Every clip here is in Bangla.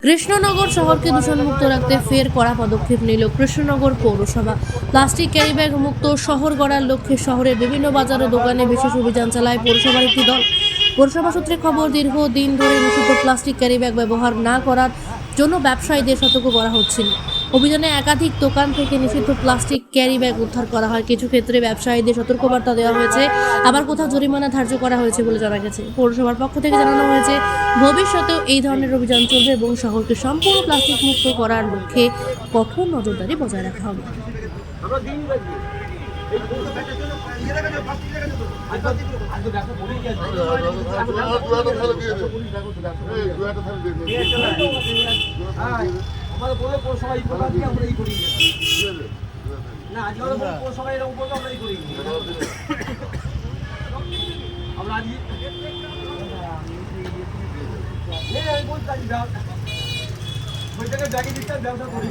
কৃষ্ণনগর শহরকে দূষণমুক্ত রাখতে ফের কড়া পদক্ষেপ নিল কৃষ্ণনগর পৌরসভা। প্লাস্টিক ক্যারিব্যাগ মুক্ত শহর গড়ার লক্ষ্যে শহরের বিভিন্ন বাজার ও দোকানে বিশেষ অভিযান চালায় পৌরসভার একটি দল। পৌরসভা সূত্রে খবর, দীর্ঘদিন ধরে নিষিদ্ধ প্লাস্টিক ক্যারিব্যাগ ব্যবহার না করার জন্য ব্যবসায়ীদের সতর্ক করা হচ্ছিল। অভিযানে একাধিক দোকান থেকে নিষিদ্ধ প্লাস্টিক ক্যারিব্যাগ উদ্ধার করা হয়। কিছু ক্ষেত্রে ব্যবসায়ীদের সতর্কবার্তা দেওয়া হয়েছে, আবার কোথাও জরিমানা ধার্য করা হয়েছে বলে জানা গেছে। পৌরসভার পক্ষ থেকে জানানো হয়েছে, ভবিষ্যতেও এই ধরনের অভিযান চলবে এবং শহরকে সম্পূর্ণ প্লাস্টিক মুক্ত করার লক্ষ্যে কঠোর নজরদারি বজায় রাখা হবে। ব্যবসা করি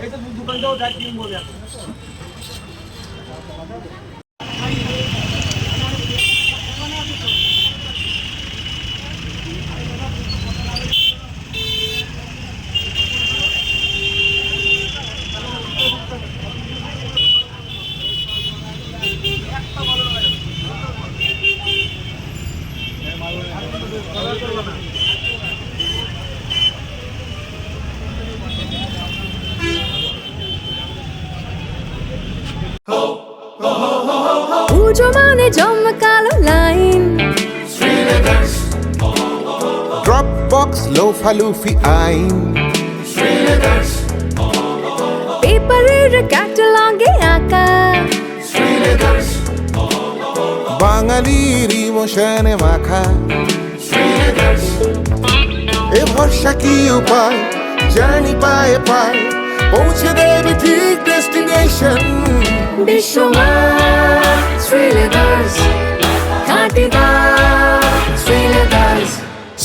এই তো দোকানটাও যাই কিনবো বলে পুজো মানে জমকালো লাইন, ড্রপ বক্স লোফালুফি আইন, পেপারের ক্যাটালগে আঁকা, বাঙালির ইমোশনে মাখা। এ ভরসা কি উপায়, জার্নি পায়ে পায় পৌঁছে দেবে ঠিক ডেস্টিনেশন। বিশ্বমান শ্রীলেদার্স, কাটিদার শ্রীলেদার্স।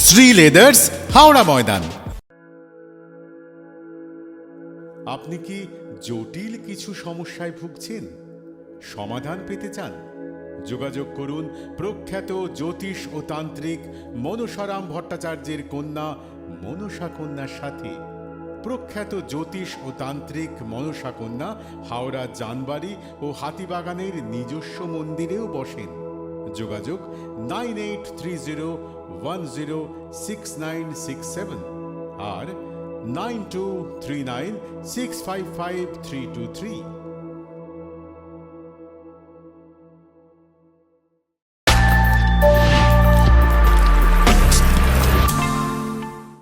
শ্রী লেদার্স, হাওড়া ময়দান। আপনি কি জটিল কিছু সমস্যায় ভুগছেন? সমাধান পেতে চান? যোগাযোগ করুন প্রখ্যাত জ্যোতিষ ও তান্ত্রিক মনসারাম ভট্টাচার্যের কন্যা মনসা কন্যার সাথে। প্রখ্যাত জ্যোতিষ ও তান্ত্রিক মনসা কন্যা হাওড়া জানবাড়ি ও হাতিবাগানের নিজস্ব মন্দিরেও বসেন। যোগাযোগ 9830106967 আর 9239655323।